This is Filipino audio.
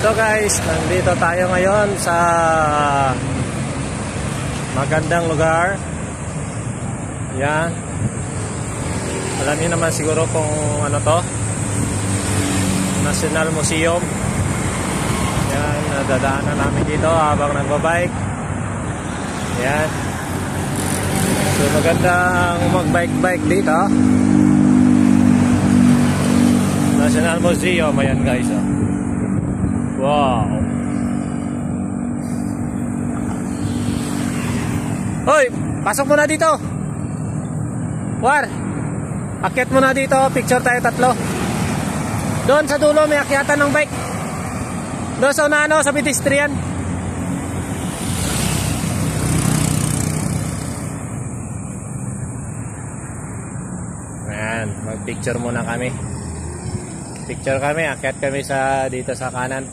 So guys, nandito tayo ngayon sa magandang lugar. Yan. Alam niyo naman siguro kung ano to, National Museum. Yan, nadadaanan namin dito habang nagbabike. Yan. So magandang magbike-bike dito. National Museum, ayan guys. Wow. Hoy, pasok mo na dito. War, akyat mo na dito, picture tayo tatlo. Doon sa dulo may akyatan ng bike. Doon sa unano, sa pedestrian. Ayan, mag-picture muna kami. Picture kami, akyat kami sa dito sa kanan.